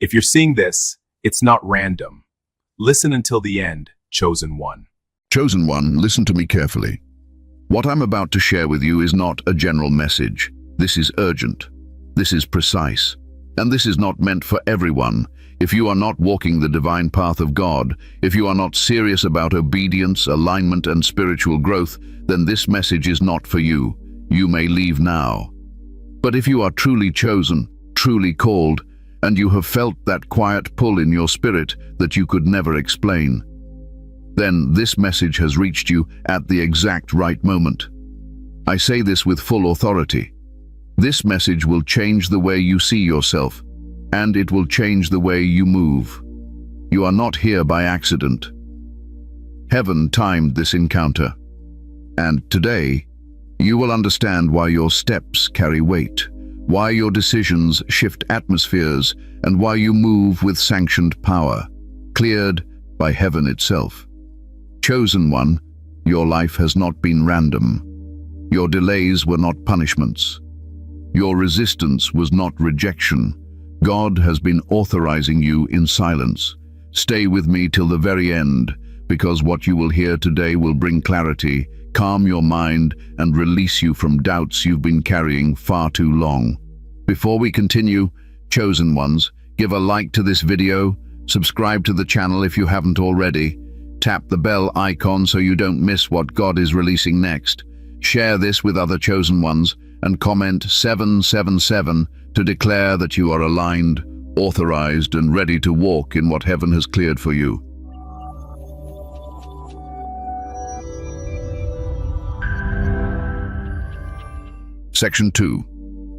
If you're seeing this, it's not random. Listen until the end, chosen one. Chosen one, listen to me carefully. What I'm about to share with you is not a general message. This is urgent. This is precise. And this is not meant for everyone. If you are not walking the divine path of God, if you are not serious about obedience, alignment, and spiritual growth, then this message is not for you. You may leave now. But if you are truly chosen, truly called, and you have felt that quiet pull in your spirit that you could never explain, then this message has reached you at the exact right moment. I say this with full authority. This message will change the way you see yourself, and it will change the way you move. You are not here by accident. Heaven timed this encounter. And today, you will understand why your steps carry weight, why your decisions shift atmospheres, and why you move with sanctioned power, cleared by heaven itself. Chosen one, your life has not been random. Your delays were not punishments. Your resistance was not rejection. God has been authorizing you in silence. Stay with me till the very end, because what you will hear today will bring clarity, calm your mind, and release you from doubts you've been carrying far too long. Before we continue, chosen ones, give a like to this video, subscribe to the channel if you haven't already, tap the bell icon so you don't miss what God is releasing next. Share this with other chosen ones, and comment 777 to declare that you are aligned, authorized, and ready to walk in what heaven has cleared for you. Section 2.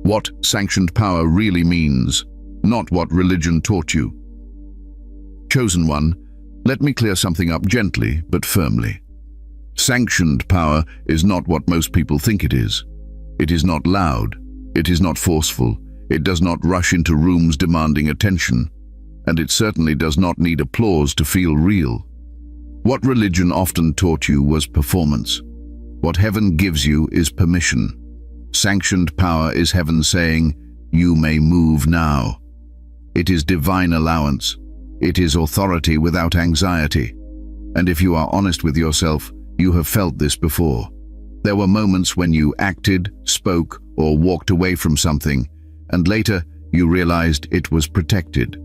What sanctioned power really means, not what religion taught you. Chosen one, let me clear something up gently but firmly. Sanctioned power is not what most people think it is. It is not loud. It is not forceful. It does not rush into rooms demanding attention. And it certainly does not need applause to feel real. What religion often taught you was performance. What heaven gives you is permission. Sanctioned power is heaven saying, "You may move now." It is divine allowance. It is authority without anxiety. And if you are honest with yourself, you have felt this before. There were moments when you acted, spoke, or walked away from something, and later you realized it was protected.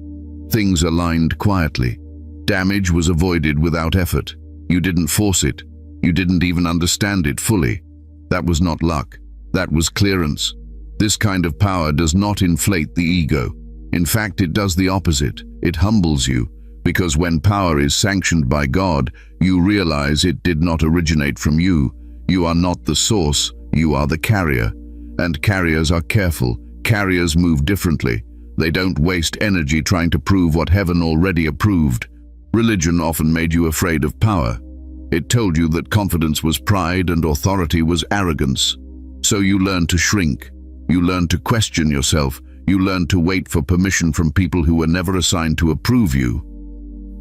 Things aligned quietly. Damage was avoided without effort. You didn't force it. You didn't even understand it fully. That was not luck. That was clearance. This kind of power does not inflate the ego. In fact, it does the opposite. It humbles you, because when power is sanctioned by God, you realize it did not originate from you. You are not the source, you are the carrier. And carriers are careful. Carriers move differently. They don't waste energy trying to prove what heaven already approved. Religion often made you afraid of power. It told you that confidence was pride and authority was arrogance. So you learned to shrink. You learned to question yourself. You learned to wait for permission from people who were never assigned to approve you.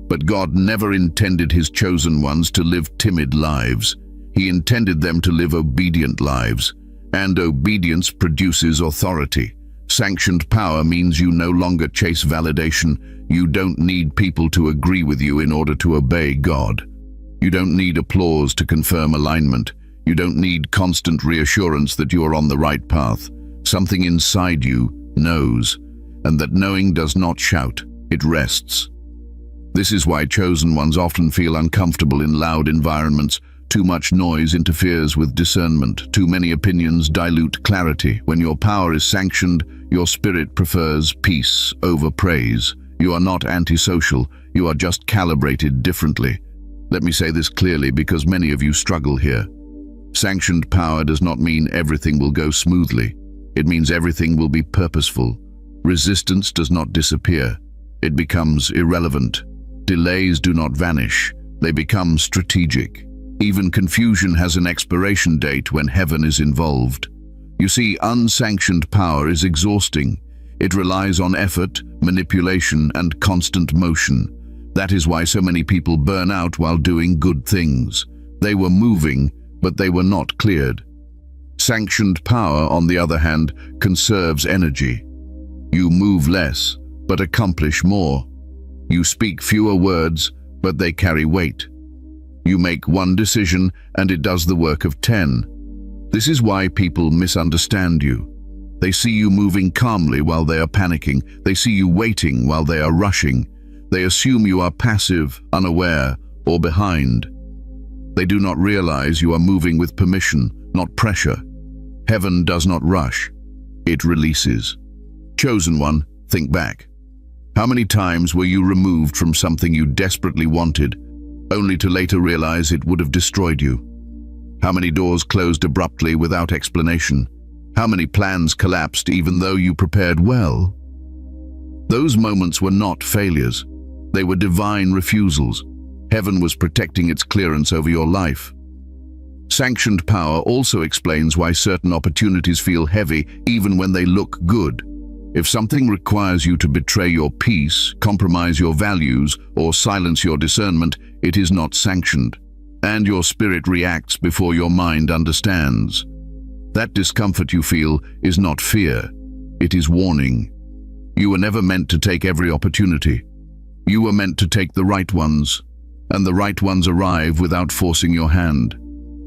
But God never intended his chosen ones to live timid lives. He intended them to live obedient lives. And obedience produces authority. Sanctioned power means you no longer chase validation. You don't need people to agree with you in order to obey God. You don't need applause to confirm alignment. You don't need constant reassurance that you are on the right path. Something inside you knows, and that knowing does not shout, it rests. This is why chosen ones often feel uncomfortable in loud environments. Too much noise interferes with discernment. Too many opinions dilute clarity. When your power is sanctioned, your spirit prefers peace over praise. You are not antisocial. You are just calibrated differently. Let me say this clearly because many of you struggle here. Sanctioned power does not mean everything will go smoothly. It means everything will be purposeful. Resistance does not disappear. It becomes irrelevant. Delays do not vanish. They become strategic. Even confusion has an expiration date when heaven is involved. You see, unsanctioned power is exhausting. It relies on effort, manipulation, and constant motion. That is why so many people burn out while doing good things. They were moving, but they were not cleared. Sanctioned power, on the other hand, conserves energy. You move less, but accomplish more. You speak fewer words, but they carry weight. You make one decision, and it does the work of 10. This is why people misunderstand you. They see you moving calmly while they are panicking. They see you waiting while they are rushing. They assume you are passive, unaware, or behind. They do not realize you are moving with permission, not pressure. Heaven does not rush. It releases. Chosen one, think back. How many times were you removed from something you desperately wanted, only to later realize it would have destroyed you? How many doors closed abruptly without explanation? How many plans collapsed even though you prepared well? Those moments were not failures. They were divine refusals. Heaven was protecting its clearance over your life. Sanctioned power also explains why certain opportunities feel heavy even when they look good. If something requires you to betray your peace, compromise your values, or silence your discernment, it is not sanctioned, and your spirit reacts before your mind understands. That discomfort you feel is not fear, it is warning. You were never meant to take every opportunity. You were meant to take the right ones, and the right ones arrive without forcing your hand.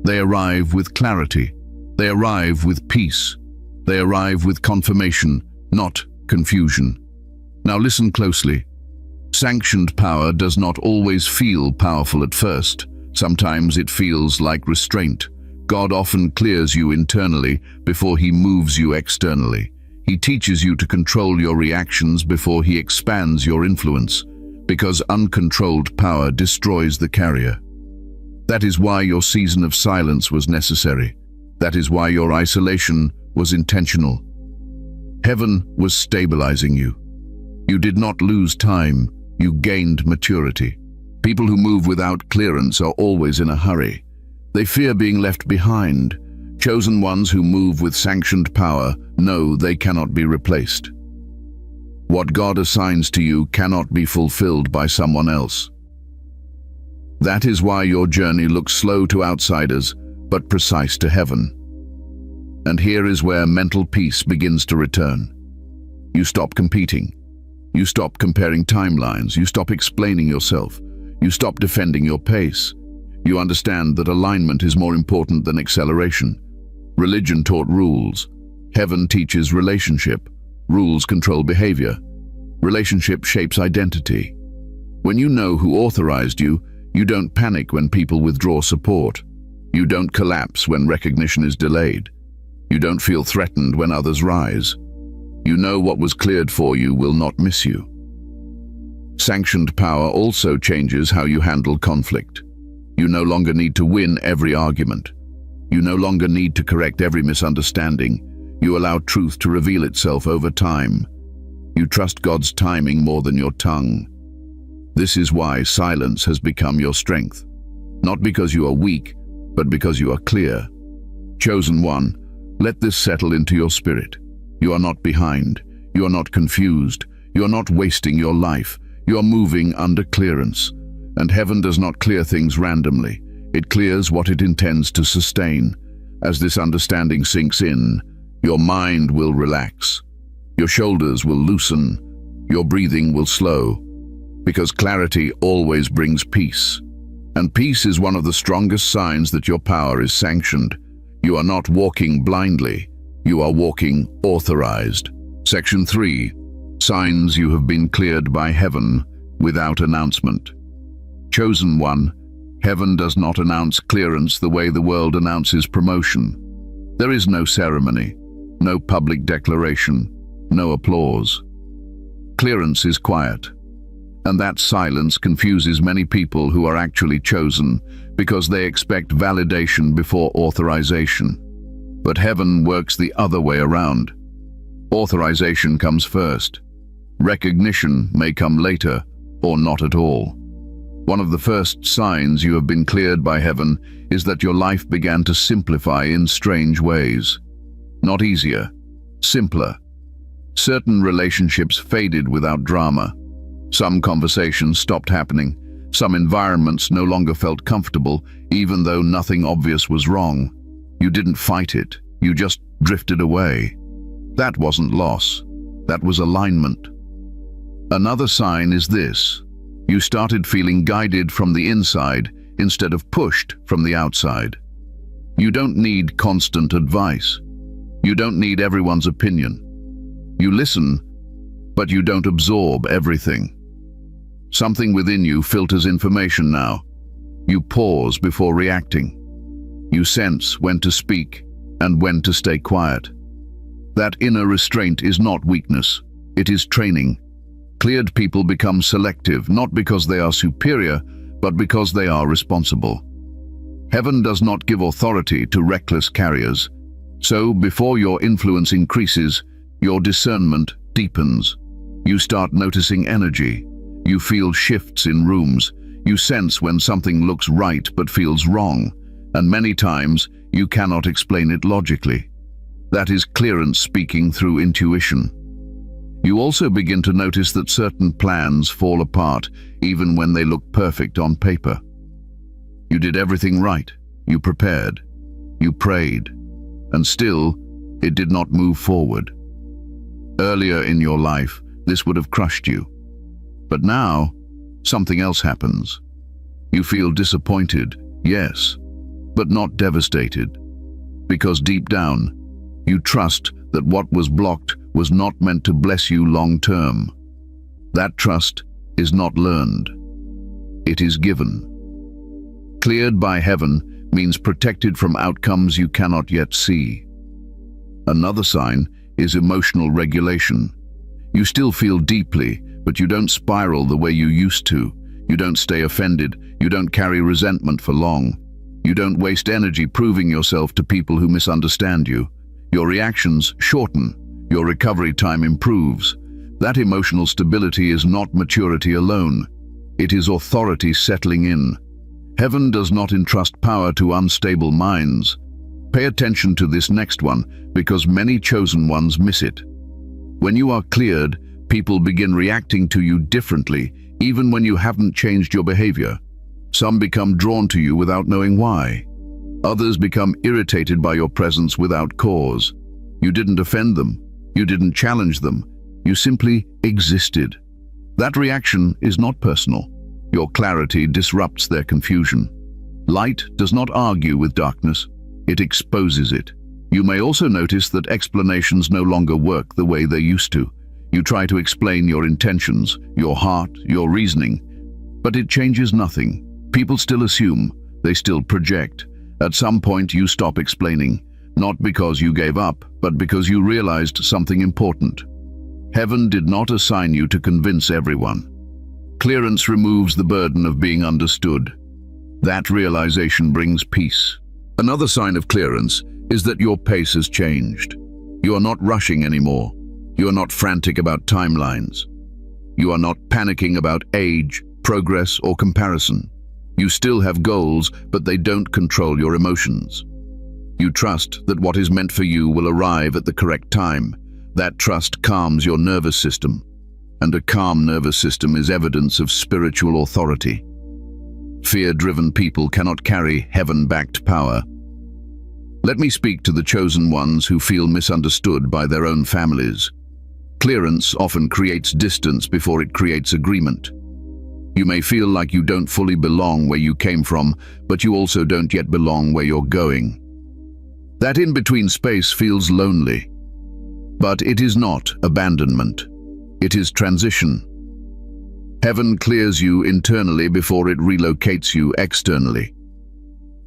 They arrive with clarity. They arrive with peace. They arrive with confirmation, not confusion. Now listen closely. Sanctioned power does not always feel powerful at first. Sometimes it feels like restraint. God often clears you internally before He moves you externally. He teaches you to control your reactions before He expands your influence, because uncontrolled power destroys the carrier. That is why your season of silence was necessary. That is why your isolation was intentional. Heaven was stabilizing you. You did not lose time, you gained maturity. People who move without clearance are always in a hurry. They fear being left behind. Chosen ones who move with sanctioned power know they cannot be replaced. What God assigns to you cannot be fulfilled by someone else. That is why your journey looks slow to outsiders, but precise to heaven. And here is where mental peace begins to return. You stop competing. You stop comparing timelines. You stop explaining yourself. You stop defending your pace. You understand that alignment is more important than acceleration. Religion taught rules. Heaven teaches relationship. Rules control behavior. Relationship shapes identity. When you know who authorized you, you don't panic when people withdraw support. You don't collapse when recognition is delayed. You don't feel threatened when others rise. You know what was cleared for you will not miss you. Sanctioned power also changes how you handle conflict. You no longer need to win every argument. You no longer need to correct every misunderstanding. You allow truth to reveal itself over time. You trust God's timing more than your tongue. This is why silence has become your strength. Not because you are weak, but because you are clear. Chosen one, let this settle into your spirit. You are not behind. You are not confused. You are not wasting your life. You are moving under clearance. And heaven does not clear things randomly. It clears what it intends to sustain. As this understanding sinks in, your mind will relax. Your shoulders will loosen. Your breathing will slow. Because clarity always brings peace. And peace is one of the strongest signs that your power is sanctioned. You are not walking blindly. You are walking authorized. Section 3. Signs you have been cleared by heaven without announcement. Chosen one, heaven does not announce clearance the way the world announces promotion. There is no ceremony, no public declaration, no applause. Clearance is quiet. And that silence confuses many people who are actually chosen because they expect validation before authorization. But heaven works the other way around. Authorization comes first. Recognition may come later or not at all. One of the first signs you have been cleared by heaven is that your life began to simplify in strange ways. Not easier, simpler. Certain relationships faded without drama. Some conversations stopped happening. Some environments no longer felt comfortable, even though nothing obvious was wrong. You didn't fight it, you just drifted away. That wasn't loss. That was alignment. Another sign is this. You started feeling guided from the inside instead of pushed from the outside. You don't need constant advice. You don't need everyone's opinion. You listen, but you don't absorb everything. Something within you filters information now. You pause before reacting. You sense when to speak and when to stay quiet. That inner restraint is not weakness, it is training. Cleared people become selective, not because they are superior, but because they are responsible. Heaven does not give authority to reckless carriers. So, before your influence increases, your discernment deepens. You start noticing energy. You feel shifts in rooms. You sense when something looks right but feels wrong. And many times, you cannot explain it logically. That is clearance speaking through intuition. You also begin to notice that certain plans fall apart even when they look perfect on paper. You did everything right. You prepared. You prayed. And still, it did not move forward. Earlier in your life, this would have crushed you. But now, something else happens. You feel disappointed, yes, but not devastated. Because deep down, you trust that what was blocked was not meant to bless you long term. That trust is not learned. It is given. Cleared by heaven means protected from outcomes you cannot yet see. Another sign is emotional regulation. You still feel deeply, but you don't spiral the way you used to. You don't stay offended. You don't carry resentment for long. You don't waste energy proving yourself to people who misunderstand you. Your reactions shorten. Your recovery time improves. That emotional stability is not maturity alone. It is authority settling in. Heaven does not entrust power to unstable minds. Pay attention to this next one, because many chosen ones miss it. When you are cleared, people begin reacting to you differently, even when you haven't changed your behavior. Some become drawn to you without knowing why. Others become irritated by your presence without cause. You didn't offend them. You didn't challenge them. You simply existed. That reaction is not personal. Your clarity disrupts their confusion. Light does not argue with darkness. It exposes it. You may also notice that explanations no longer work the way they used to. You try to explain your intentions, your heart, your reasoning, but it changes nothing. People still assume, they still project. At some point you stop explaining, not because you gave up, but because you realized something important. Heaven did not assign you to convince everyone. Clearance removes the burden of being understood. That realization brings peace. Another sign of clearance is that your pace has changed. You are not rushing anymore. You are not frantic about timelines. You are not panicking about age, progress, or comparison. You still have goals, but they don't control your emotions. You trust that what is meant for you will arrive at the correct time. That trust calms your nervous system. And a calm nervous system is evidence of spiritual authority. Fear-driven people cannot carry heaven-backed power. Let me speak to the chosen ones who feel misunderstood by their own families. Clearance often creates distance before it creates agreement. You may feel like you don't fully belong where you came from, but you also don't yet belong where you're going. That in-between space feels lonely. But it is not abandonment. It is transition. Heaven clears you internally before it relocates you externally.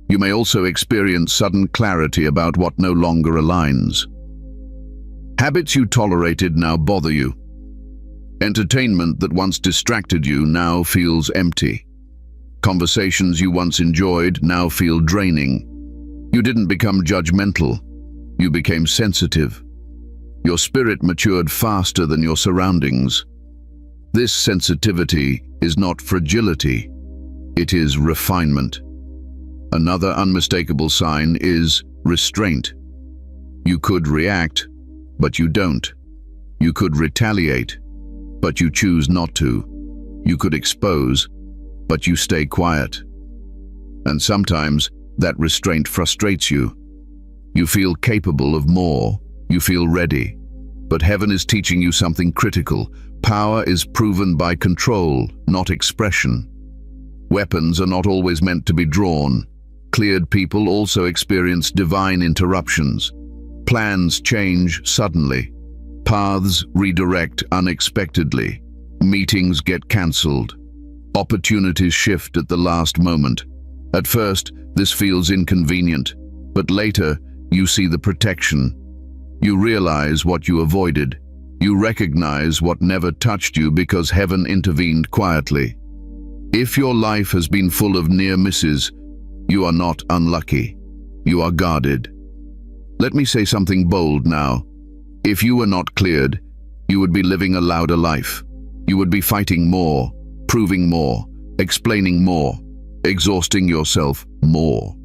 You may also experience sudden clarity about what no longer aligns. Habits you tolerated now bother you. Entertainment that once distracted you now feels empty. Conversations you once enjoyed now feel draining. You didn't become judgmental. You became sensitive. Your spirit matured faster than your surroundings. This sensitivity is not fragility. It is refinement. Another unmistakable sign is restraint. You could react, but you don't. You could retaliate, but you choose not to. You could expose, but you stay quiet. And sometimes that restraint frustrates you. You feel capable of more. You feel ready. But heaven is teaching you something critical. Power is proven by control, not expression. Weapons are not always meant to be drawn. Cleared people also experience divine interruptions. Plans change suddenly. Paths redirect unexpectedly. Meetings get cancelled. Opportunities shift at the last moment. At first, this feels inconvenient, but later, you see the protection. You realize what you avoided. You recognize what never touched you because heaven intervened quietly. If your life has been full of near misses, you are not unlucky. You are guarded. Let me say something bold now. If you were not cleared, you would be living a louder life. You would be fighting more, proving more, explaining more, exhausting yourself more.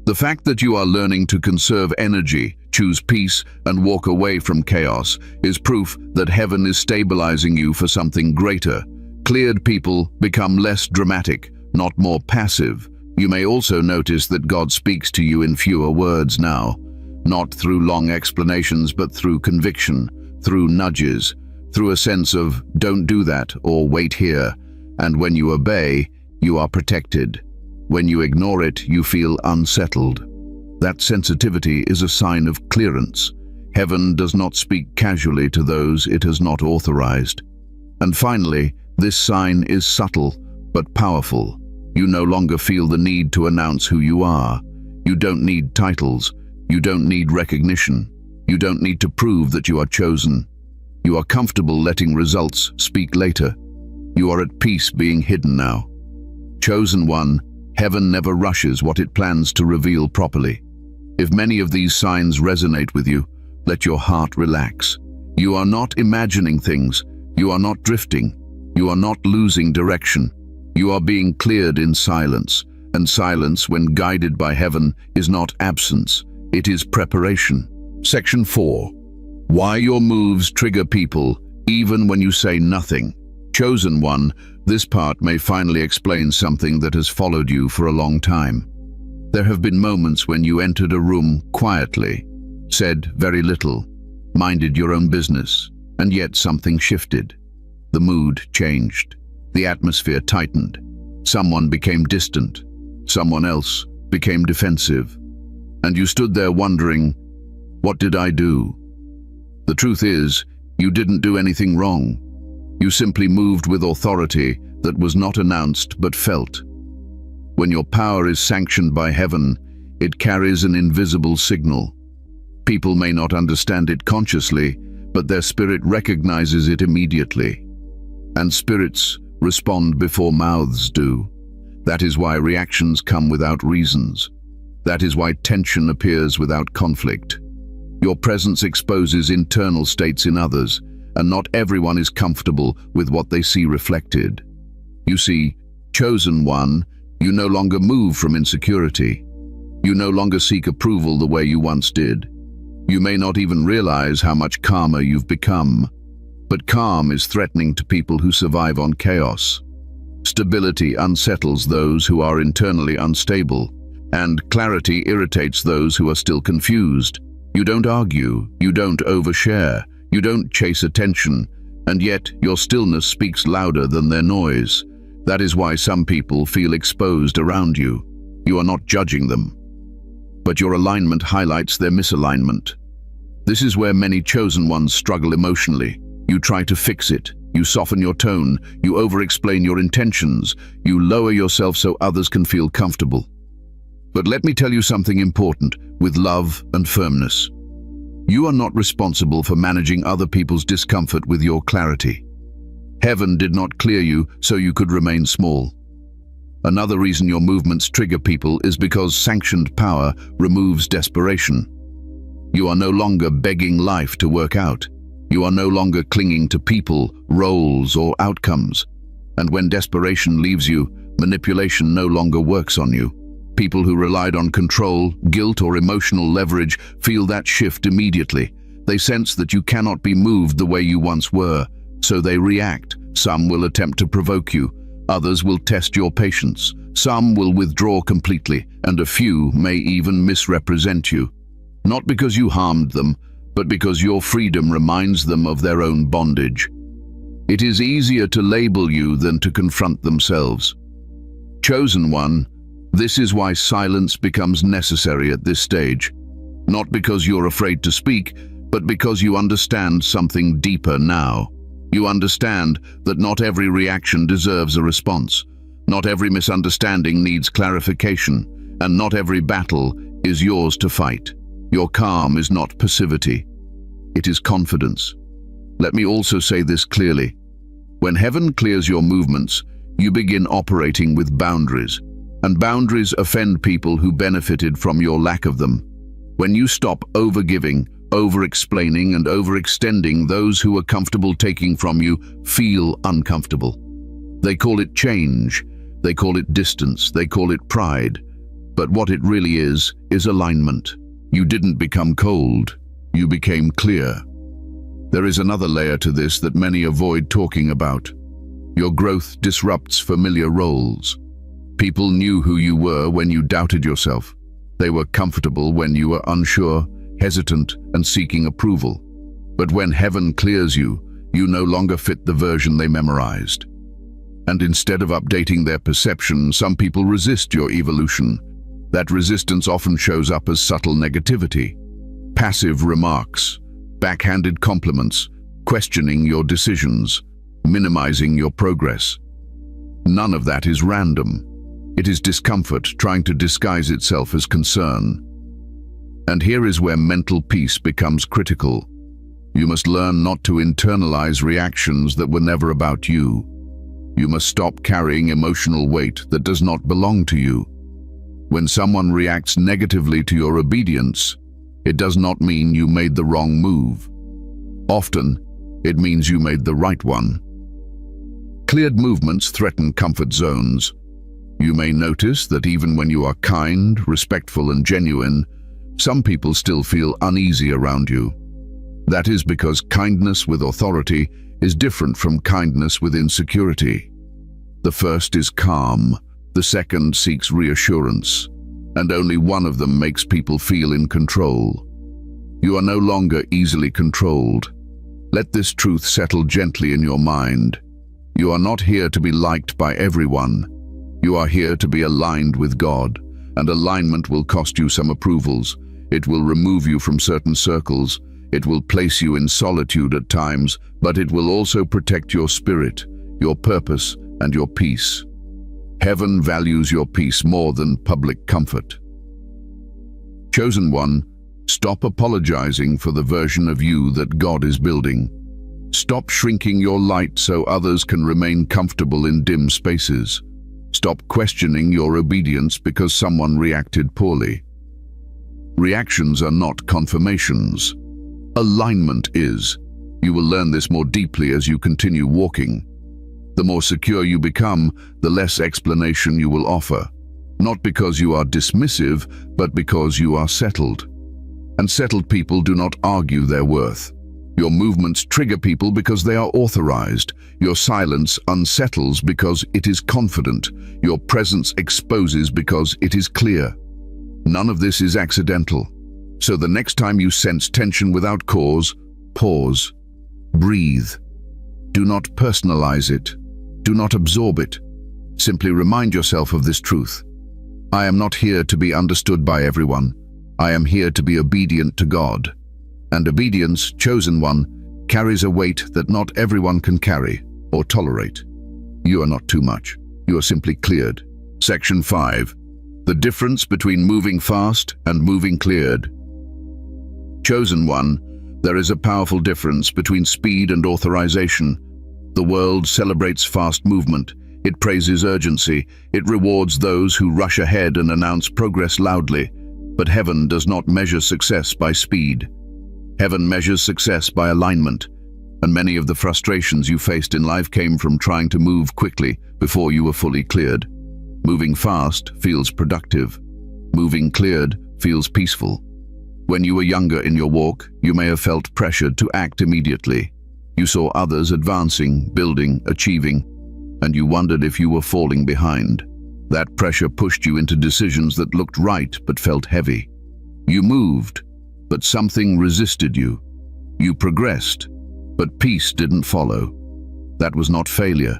The fact that you are learning to conserve energy, choose peace, and walk away from chaos is proof that heaven is stabilizing you for something greater. Cleared people become less dramatic, not more passive. You may also notice that God speaks to you in fewer words now, not through long explanations, but through conviction, through nudges, through a sense of "don't do that" or "wait here." And when you obey, you are protected. When you ignore it, you feel unsettled. That sensitivity is a sign of clearance. Heaven does not speak casually to those it has not authorized. And finally, this sign is subtle but powerful. You no longer feel the need to announce who you are. You don't need titles. You don't need recognition. You don't need to prove that you are chosen. You are comfortable letting results speak later. You are at peace being hidden now. Chosen one, heaven never rushes what it plans to reveal properly. If many of these signs resonate with you, let your heart relax. You are not imagining things. You are not drifting. You are not losing direction. You are being cleared in silence, and silence, when guided by heaven, is not absence. It is preparation. Section 4. Why your moves trigger people, even when you say nothing. Chosen one, this part may finally explain something that has followed you for a long time. There have been moments when you entered a room quietly, said very little, minded your own business, and yet something shifted. The mood changed. The atmosphere tightened. Someone became distant. Someone else became defensive. And you stood there wondering, what did I do? The truth is, you didn't do anything wrong. You simply moved with authority that was not announced but felt. When your power is sanctioned by heaven, it carries an invisible signal. People may not understand it consciously, but their spirit recognizes it immediately. And spirits respond before mouths do. That is why reactions come without reasons. That is why tension appears without conflict. Your presence exposes internal states in others, and not everyone is comfortable with what they see reflected. You see, chosen one, you no longer move from insecurity. You no longer seek approval the way you once did. You may not even realize how much calmer you've become. But calm is threatening to people who survive on chaos. Stability unsettles those who are internally unstable, and clarity irritates those who are still confused. You don't argue, you don't overshare, you don't chase attention, and yet your stillness speaks louder than their noise. That is why some people feel exposed around you. You are not judging them, but your alignment highlights their misalignment. This is where many chosen ones struggle emotionally. You try to fix it. You soften your tone. You over-explain your intentions. You lower yourself so others can feel comfortable. But let me tell you something important, with love and firmness. You are not responsible for managing other people's discomfort with your clarity. Heaven did not clear you so you could remain small. Another reason your movements trigger people is because sanctioned power removes desperation. You are no longer begging life to work out. You are no longer clinging to people, roles, or outcomes. And when desperation leaves you, manipulation no longer works on you. People who relied on control, guilt, or emotional leverage feel that shift immediately. They sense that you cannot be moved the way you once were, so they react. Some will attempt to provoke you. Others will test your patience. Some will withdraw completely, and a few may even misrepresent you. Not because you harmed them, but because your freedom reminds them of their own bondage. It is easier to label you than to confront themselves. Chosen one, this is why silence becomes necessary at this stage. Not because you're afraid to speak, but because you understand something deeper now. You understand that not every reaction deserves a response. Not every misunderstanding needs clarification, and not every battle is yours to fight. Your calm is not passivity. It is confidence. Let me also say this clearly. When heaven clears your movements, you begin operating with boundaries, and boundaries offend people who benefited from your lack of them. When you stop over-giving, over-explaining, and overextending, those who are comfortable taking from you feel uncomfortable. They call it change, they call it distance, they call it pride. But what it really is alignment. You didn't become cold, you became clear. There is another layer to this that many avoid talking about. Your growth disrupts familiar roles. People knew who you were when you doubted yourself. They were comfortable when you were unsure, hesitant, and seeking approval. But when heaven clears you, you no longer fit the version they memorized. And instead of updating their perception, some people resist your evolution. That resistance often shows up as subtle negativity, passive remarks, backhanded compliments, questioning your decisions, minimizing your progress. None of that is random. It is discomfort trying to disguise itself as concern. And here is where mental peace becomes critical. You must learn not to internalize reactions that were never about you. You must stop carrying emotional weight that does not belong to you. When someone reacts negatively to your obedience, it does not mean you made the wrong move. Often, it means you made the right one. Cleared movements threaten comfort zones. You may notice that even when you are kind, respectful, and genuine, some people still feel uneasy around you. That is because kindness with authority is different from kindness with insecurity. The first is calm, the second seeks reassurance, and only one of them makes people feel in control. You are no longer easily controlled. Let this truth settle gently in your mind. You are not here to be liked by everyone. You are here to be aligned with God, and alignment will cost you some approvals. It will remove you from certain circles. It will place you in solitude at times, but it will also protect your spirit, your purpose, and your peace. Heaven values your peace more than public comfort. Chosen one, stop apologizing for the version of you that God is building. Stop shrinking your light so others can remain comfortable in dim spaces. Stop questioning your obedience because someone reacted poorly. Reactions are not confirmations. Alignment is. You will learn this more deeply as you continue walking. The more secure you become, the less explanation you will offer. Not because you are dismissive, but because you are settled. And settled people do not argue their worth. Your movements trigger people because they are authorized. Your silence unsettles because it is confident. Your presence exposes because it is clear. None of this is accidental. So the next time you sense tension without cause, pause. Breathe. Do not personalize it. Do not absorb it. Simply remind yourself of this truth. I am not here to be understood by everyone. I am here to be obedient to God. And obedience, chosen one, carries a weight that not everyone can carry or tolerate. You are not too much. You are simply cleared. Section 5. The difference between moving fast and moving cleared. Chosen one, there is a powerful difference between speed and authorization. The world celebrates fast movement. It praises urgency. It rewards those who rush ahead and announce progress loudly. But heaven does not measure success by speed. Heaven measures success by alignment. And many of the frustrations you faced in life came from trying to move quickly before you were fully cleared. Moving fast feels productive. Moving cleared feels peaceful. When you were younger in your walk, you may have felt pressured to act immediately. You saw others advancing, building, achieving, and you wondered if you were falling behind. That pressure pushed you into decisions that looked right but felt heavy. You moved, but something resisted you. You progressed, but peace didn't follow. That was not failure.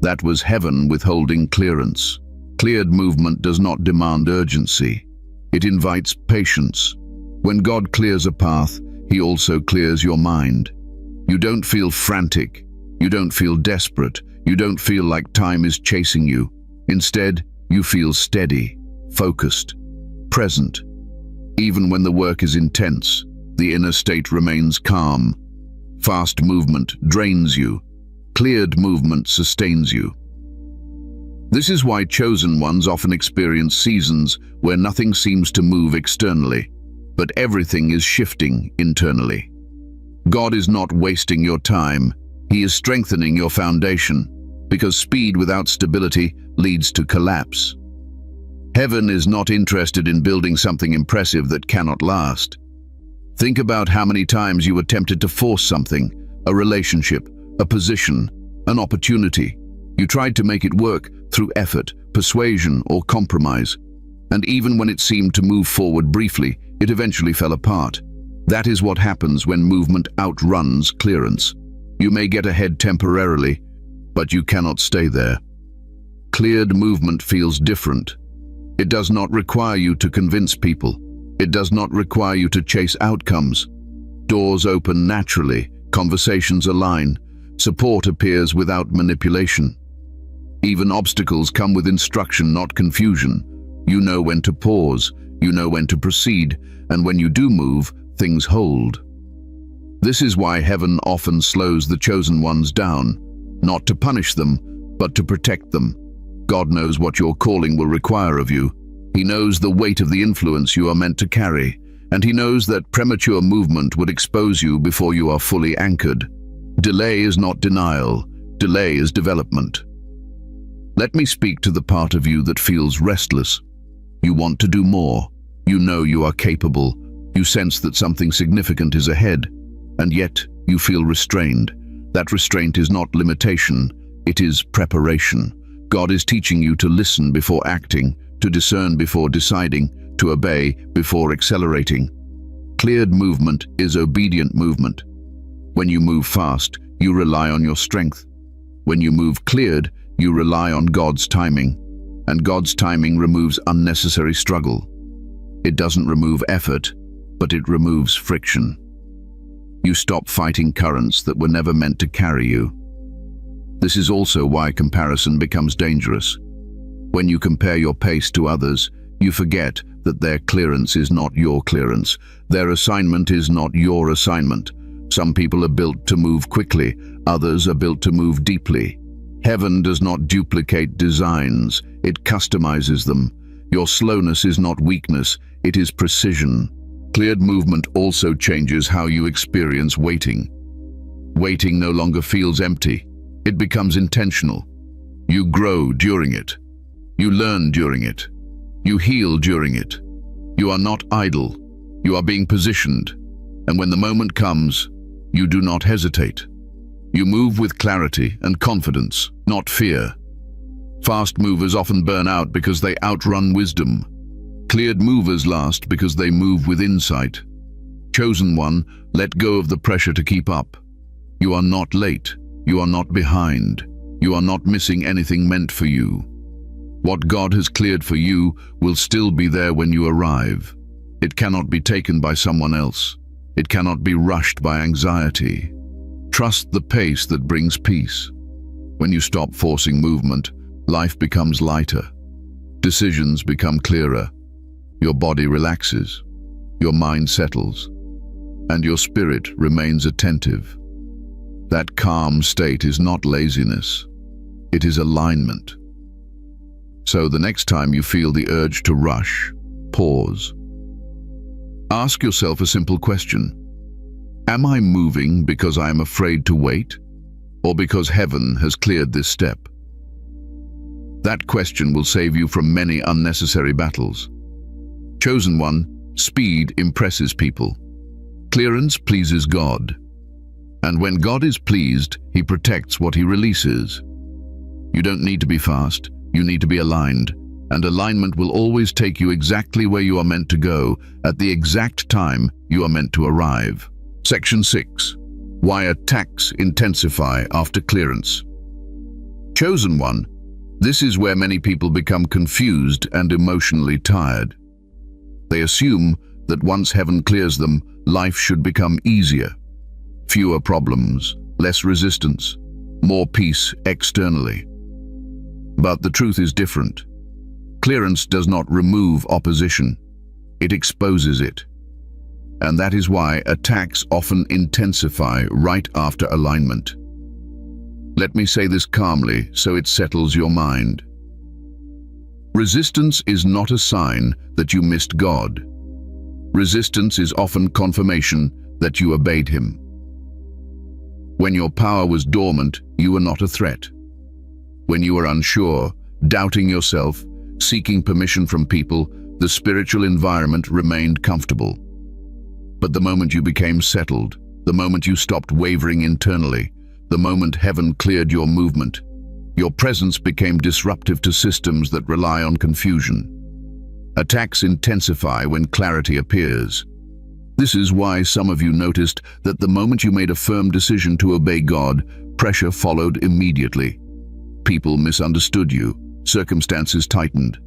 That was heaven withholding clearance. Cleared movement does not demand urgency. It invites patience. When God clears a path, He also clears your mind. You don't feel frantic. You don't feel desperate. You don't feel like time is chasing you. Instead, you feel steady, focused, present. Even when the work is intense, the inner state remains calm. Fast movement drains you. Cleared movement sustains you. This is why chosen ones often experience seasons where nothing seems to move externally, but everything is shifting internally. God is not wasting your time. He is strengthening your foundation, because speed without stability leads to collapse. Heaven is not interested in building something impressive that cannot last. Think about how many times you were tempted to force something, a relationship, a position, an opportunity. You tried to make it work through effort, persuasion, or compromise. And even when it seemed to move forward briefly, it eventually fell apart. That is what happens when movement outruns clearance. You may get ahead temporarily, but you cannot stay there. Cleared movement feels different. It does not require you to convince people. It does not require you to chase outcomes. Doors open naturally, conversations align, support appears without manipulation. Even obstacles come with instruction, not confusion. You know when to pause, you know when to proceed, and when you do move, things hold. This is why heaven often slows the chosen ones down, not to punish them, but to protect them. God knows what your calling will require of you. He knows the weight of the influence you are meant to carry, and He knows that premature movement would expose you before you are fully anchored. Delay is not denial. Delay is development. Let me speak to the part of you that feels restless. You want to do more. You know you are capable. You sense that something significant is ahead, and yet you feel restrained. That restraint is not limitation, it is preparation. God is teaching you to listen before acting, to discern before deciding, to obey before accelerating. Cleared movement is obedient movement. When you move fast, you rely on your strength. When you move cleared, you rely on God's timing, and God's timing removes unnecessary struggle. It doesn't remove effort, but it removes friction. You stop fighting currents that were never meant to carry you. This is also why comparison becomes dangerous. When you compare your pace to others, you forget that their clearance is not your clearance. Their assignment is not your assignment. Some people are built to move quickly, others are built to move deeply. Heaven does not duplicate designs, it customizes them. Your slowness is not weakness, it is precision. Cleared movement also changes how you experience waiting. Waiting no longer feels empty, it becomes intentional. You grow during it. You learn during it. You heal during it. You are not idle, you are being positioned. And when the moment comes, you do not hesitate. You move with clarity and confidence, not fear. Fast movers often burn out because they outrun wisdom. Cleared movers last because they move with insight. Chosen one, let go of the pressure to keep up. You are not late. You are not behind. You are not missing anything meant for you. What God has cleared for you will still be there when you arrive. It cannot be taken by someone else. It cannot be rushed by anxiety. Trust the pace that brings peace. When you stop forcing movement, life becomes lighter. Decisions become clearer. Your body relaxes. Your mind settles. And your spirit remains attentive. That calm state is not laziness. It is alignment. So the next time you feel the urge to rush, pause. Ask yourself a simple question. Am I moving because I am afraid to wait, or because heaven has cleared this step? That question will save you from many unnecessary battles. Chosen one, speed impresses people. Clearance pleases God. And when God is pleased, He protects what He releases. You don't need to be fast, you need to be aligned, and alignment will always take you exactly where you are meant to go, at the exact time you are meant to arrive. Section 6. Why attacks intensify after clearance. Chosen one, this is where many people become confused and emotionally tired. They assume that once heaven clears them, life should become easier. Fewer problems, less resistance, more peace externally. But the truth is different. Clearance does not remove opposition, it exposes it. And that is why attacks often intensify right after alignment. Let me say this calmly so it settles your mind. Resistance is not a sign that you missed God. Resistance is often confirmation that you obeyed Him. When your power was dormant, you were not a threat. When you were unsure, doubting yourself, seeking permission from people, the spiritual environment remained comfortable. But the moment you became settled, the moment you stopped wavering internally, the moment heaven cleared your movement, your presence became disruptive to systems that rely on confusion. Attacks intensify when clarity appears. This is why some of you noticed that the moment you made a firm decision to obey God, pressure followed immediately. People misunderstood you, circumstances tightened,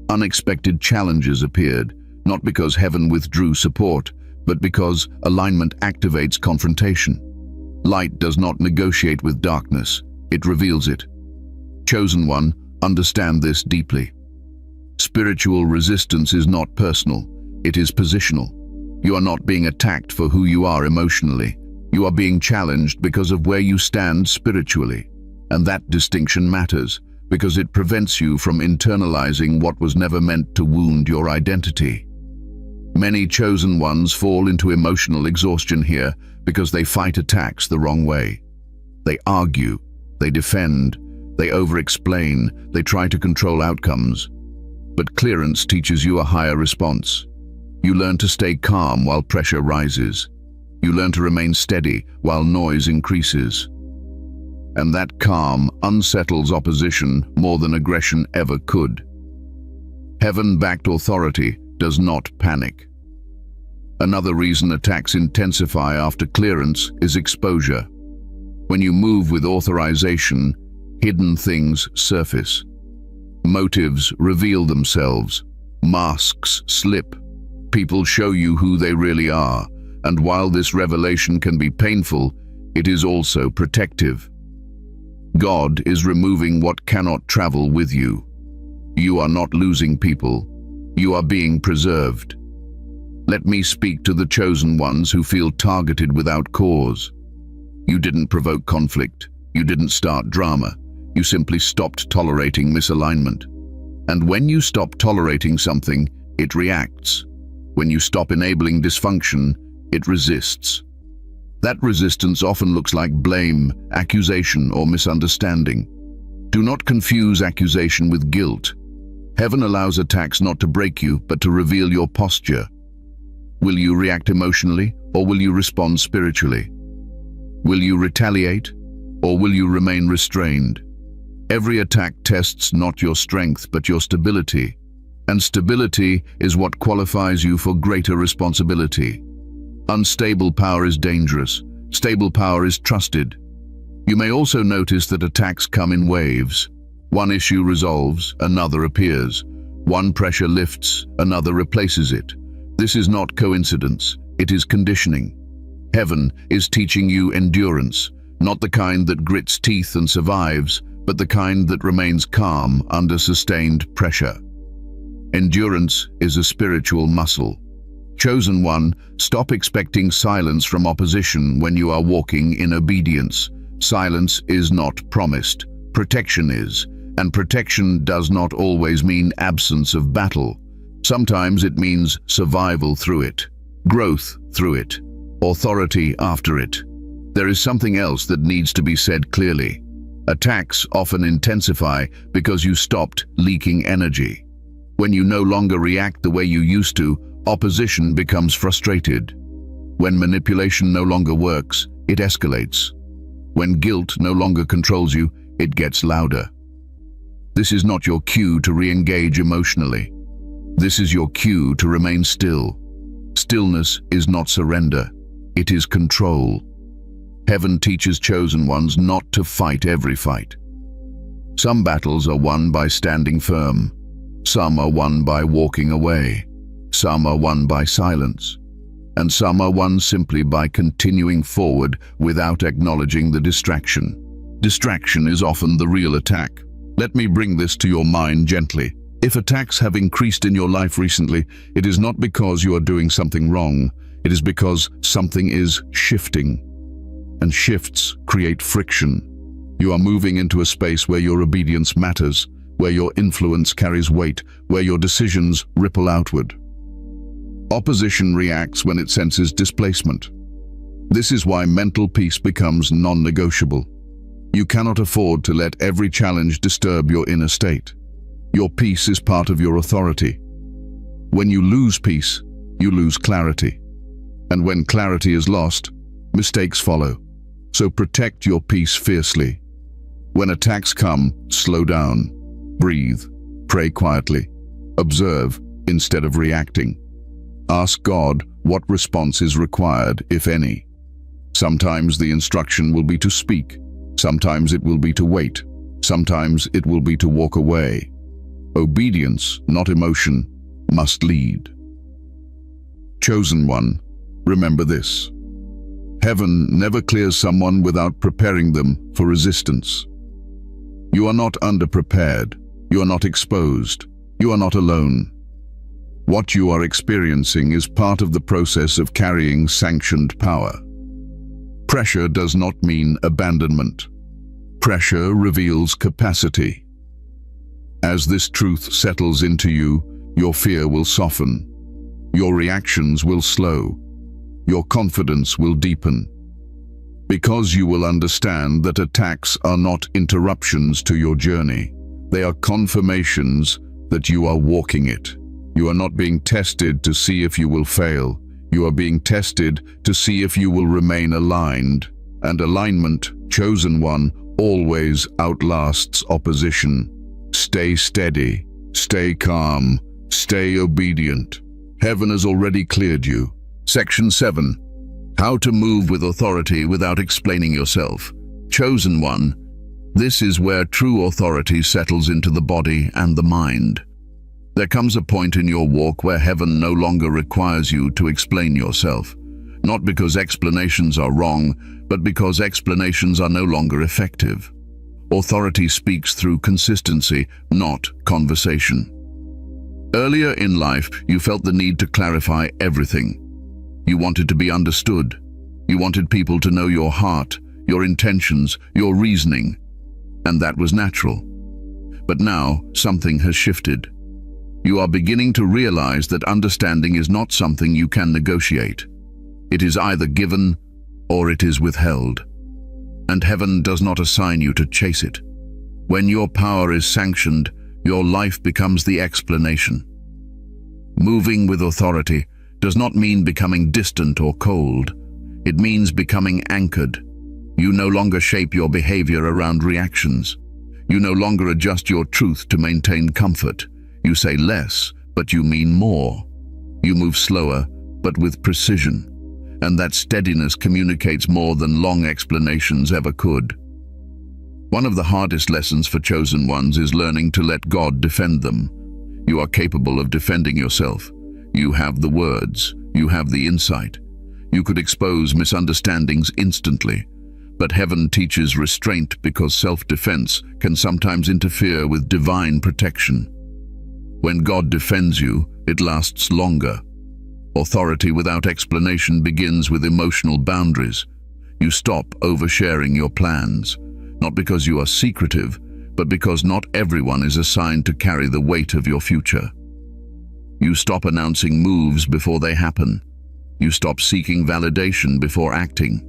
unexpected challenges appeared, not because heaven withdrew support, but because alignment activates confrontation. Light does not negotiate with darkness, it reveals it. Chosen one, understand this deeply. Spiritual resistance is not personal, it is positional. You are not being attacked for who you are emotionally. You are being challenged because of where you stand spiritually. And that distinction matters, because it prevents you from internalizing what was never meant to wound your identity. Many chosen ones fall into emotional exhaustion here because they fight attacks the wrong way. They argue, they defend, they over-explain, they try to control outcomes. But clearance teaches you a higher response. You learn to stay calm while pressure rises. You learn to remain steady while noise increases. And that calm unsettles opposition more than aggression ever could. Heaven-backed authority does not panic. Another reason attacks intensify after clearance is exposure. When you move with authorization, hidden things surface. Motives reveal themselves. Masks slip. People show you who they really are, and while this revelation can be painful, it is also protective. God is removing what cannot travel with you. You are not losing people. You are being preserved. Let me speak to the chosen ones who feel targeted without cause. You didn't provoke conflict. You didn't start drama. You simply stopped tolerating misalignment. And when you stop tolerating something, it reacts. When you stop enabling dysfunction, it resists. That resistance often looks like blame, accusation, or misunderstanding. Do not confuse accusation with guilt. Heaven allows attacks not to break you, but to reveal your posture. Will you react emotionally, or will you respond spiritually? Will you retaliate, or will you remain restrained? Every attack tests not your strength, but your stability. And stability is what qualifies you for greater responsibility. Unstable power is dangerous. Stable power is trusted. You may also notice that attacks come in waves. One issue resolves, another appears. One pressure lifts, another replaces it. This is not coincidence, it is conditioning. Heaven is teaching you endurance, not the kind that grits teeth and survives, but the kind that remains calm under sustained pressure. Endurance is a spiritual muscle. Chosen one, stop expecting silence from opposition when you are walking in obedience. Silence is not promised, protection is, and protection does not always mean absence of battle. Sometimes it means survival through it, growth through it, authority after it. There is something else that needs to be said clearly. Attacks often intensify because you stopped leaking energy. When you no longer react the way you used to, opposition becomes frustrated. When manipulation no longer works, it escalates. When guilt no longer controls you, it gets louder. This is not your cue to re-engage emotionally. This is your cue to remain still. Stillness is not surrender, it is control. Heaven teaches chosen ones not to fight every fight. Some battles are won by standing firm. Some are won by walking away. Some are won by silence. And some are won simply by continuing forward without acknowledging the distraction. Distraction is often the real attack. Let me bring this to your mind gently. If attacks have increased in your life recently, it is not because you are doing something wrong. It is because something is shifting. And shifts create friction. You are moving into a space where your obedience matters, where your influence carries weight, where your decisions ripple outward. Opposition reacts when it senses displacement. This is why mental peace becomes non-negotiable. You cannot afford to let every challenge disturb your inner state. Your peace is part of your authority. When you lose peace, you lose clarity. And when clarity is lost, mistakes follow. So protect your peace fiercely. When attacks come, slow down, breathe, pray quietly, observe instead of reacting. Ask God what response is required, if any. Sometimes the instruction will be to speak. Sometimes it will be to wait. Sometimes it will be to walk away. Obedience, not emotion, must lead. Chosen one, remember this. Heaven never clears someone without preparing them for resistance. You are not underprepared. You are not exposed. You are not alone. What you are experiencing is part of the process of carrying sanctioned power. Pressure does not mean abandonment. Pressure reveals capacity. As this truth settles into you, your fear will soften. Your reactions will slow. Your confidence will deepen. Because you will understand that attacks are not interruptions to your journey. They are confirmations that you are walking it. You are not being tested to see if you will fail. You are being tested to see if you will remain aligned. And alignment, chosen one, always outlasts opposition. Stay steady, stay calm, stay obedient. Heaven has already cleared you. Section 7. How to move with authority without explaining yourself. Chosen one. This is where true authority settles into the body and the mind. There comes a point in your walk where heaven no longer requires you to explain yourself. Not because explanations are wrong, but because explanations are no longer effective. Authority speaks through consistency, not conversation. Earlier in life, you felt the need to clarify everything. You wanted to be understood. You wanted people to know your heart, your intentions, your reasoning. And that was natural. But now, something has shifted. You are beginning to realize that understanding is not something you can negotiate. It is either given or it is withheld. And heaven does not assign you to chase it. When your power is sanctioned, your life becomes the explanation. Moving with authority does not mean becoming distant or cold. It means becoming anchored. You no longer shape your behavior around reactions. You no longer adjust your truth to maintain comfort. You say less, but you mean more. You move slower, but with precision. And that steadiness communicates more than long explanations ever could. One of the hardest lessons for chosen ones is learning to let God defend them. You are capable of defending yourself. You have the words. You have the insight. You could expose misunderstandings instantly. But heaven teaches restraint because self-defense can sometimes interfere with divine protection. When God defends you, it lasts longer. Authority without explanation begins with emotional boundaries. You stop oversharing your plans, not because you are secretive, but because not everyone is assigned to carry the weight of your future. You stop announcing moves before they happen. You stop seeking validation before acting.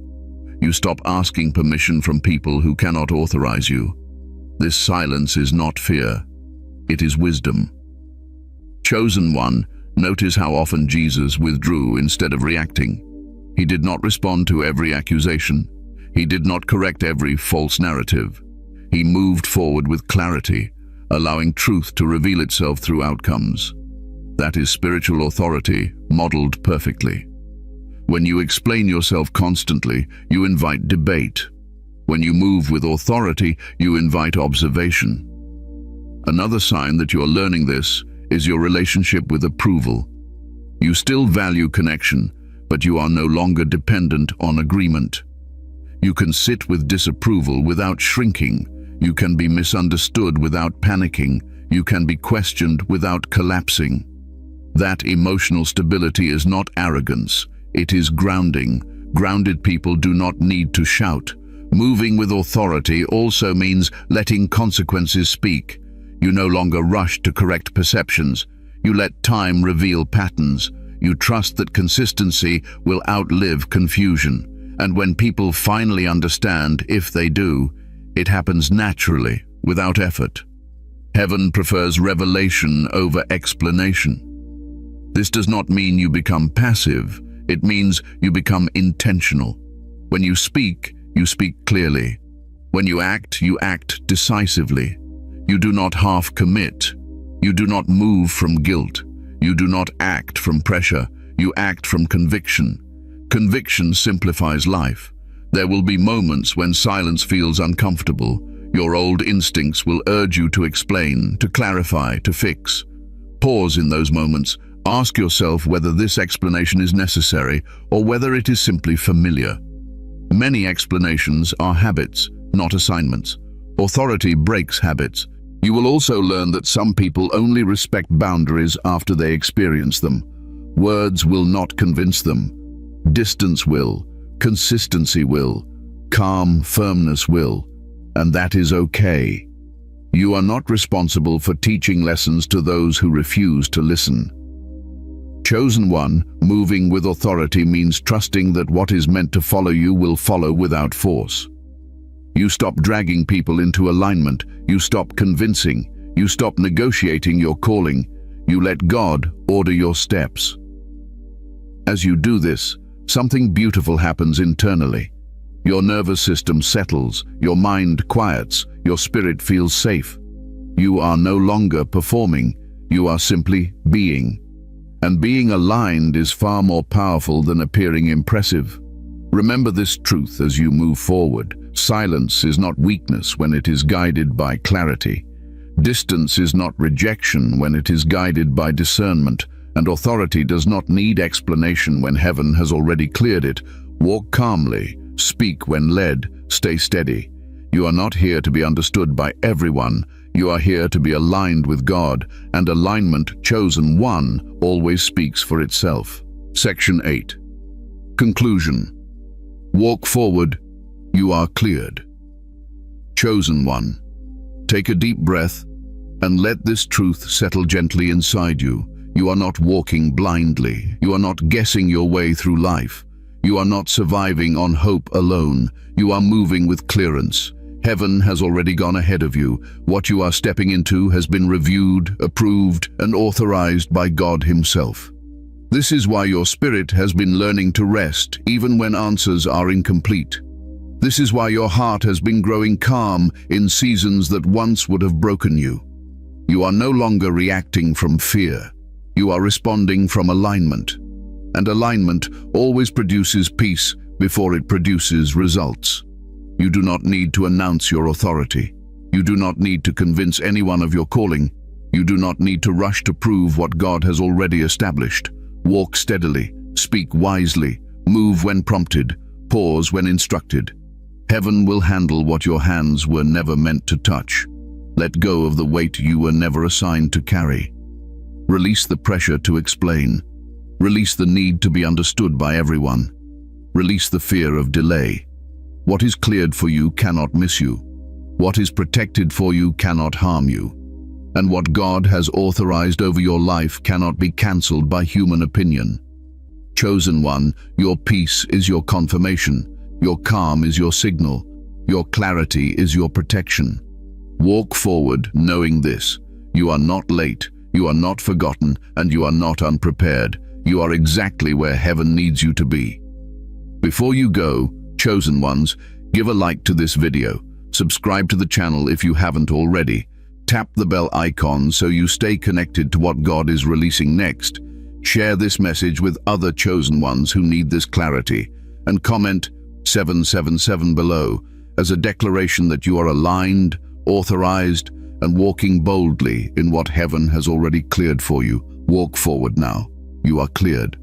You stop asking permission from people who cannot authorize you. This silence is not fear. It is wisdom. Chosen one, notice how often Jesus withdrew instead of reacting. He did not respond to every accusation. He did not correct every false narrative. He moved forward with clarity, allowing truth to reveal itself through outcomes. That is spiritual authority, modeled perfectly. When you explain yourself constantly, you invite debate. When you move with authority, you invite observation. Another sign that you are learning this is your relationship with approval. You still value connection, but you are no longer dependent on agreement. You can sit with disapproval without shrinking. You can be misunderstood without panicking. You can be questioned without collapsing. That emotional stability is not arrogance. It is grounding. Grounded people do not need to shout. Moving with authority also means letting consequences speak. You no longer rush to correct perceptions. You let time reveal patterns. You trust that consistency will outlive confusion. And when people finally understand, if they do, it happens naturally, without effort. Heaven prefers revelation over explanation. This does not mean you become passive. It means you become intentional. When you speak clearly. When you act decisively. You do not half commit. You do not move from guilt. You do not act from pressure. You act from conviction. Conviction simplifies life. There will be moments when silence feels uncomfortable. Your old instincts will urge you to explain, to clarify, to fix. Pause in those moments. Ask yourself whether this explanation is necessary or whether it is simply familiar. Many explanations are habits, not assignments. Authority breaks habits. You will also learn that some people only respect boundaries after they experience them. Words will not convince them. Distance will. Consistency will. Calm firmness will. And that is okay. You are not responsible for teaching lessons to those who refuse to listen. Chosen one, moving with authority means trusting that what is meant to follow you will follow without force. You stop dragging people into alignment. You stop convincing. You stop negotiating your calling. You let God order your steps. As you do this, something beautiful happens internally. Your nervous system settles, your mind quiets, your spirit feels safe. You are no longer performing, you are simply being. And being aligned is far more powerful than appearing impressive. Remember this truth as you move forward. Silence is not weakness when it is guided by clarity. Distance is not rejection when it is guided by discernment. And authority does not need explanation when heaven has already cleared it. Walk calmly, speak when led, stay steady. You are not here to be understood by everyone. You are here to be aligned with God, and alignment, chosen one, always speaks for itself. Section 8. Conclusion. Walk forward. You are cleared. Chosen one. Take a deep breath and let this truth settle gently inside you. You are not walking blindly. You are not guessing your way through life. You are not surviving on hope alone. You are moving with clearance. Heaven has already gone ahead of you. What you are stepping into has been reviewed, approved, and authorized by God Himself. This is why your spirit has been learning to rest, even when answers are incomplete. This is why your heart has been growing calm in seasons that once would have broken you. You are no longer reacting from fear. You are responding from alignment. And alignment always produces peace before it produces results. You do not need to announce your authority. You do not need to convince anyone of your calling. You do not need to rush to prove what God has already established. Walk steadily, speak wisely, move when prompted, pause when instructed. Heaven will handle what your hands were never meant to touch. Let go of the weight you were never assigned to carry. Release the pressure to explain. Release the need to be understood by everyone. Release the fear of delay. What is cleared for you cannot miss you. What is protected for you cannot harm you. And what God has authorized over your life cannot be cancelled by human opinion. Chosen one, your peace is your confirmation. Your calm is your signal. Your clarity is your protection. Walk forward knowing this. You are not late. You are not forgotten, and you are not unprepared. You are exactly where heaven needs you to be. Before you go, chosen ones, give a like to this video. Subscribe to the channel if you haven't already. Tap the bell icon so you stay connected to what God is releasing next. Share this message with other chosen ones who need this clarity, and comment 777 below as a declaration that you are aligned, authorized, and walking boldly in what heaven has already cleared for you. Walk forward now. You are cleared.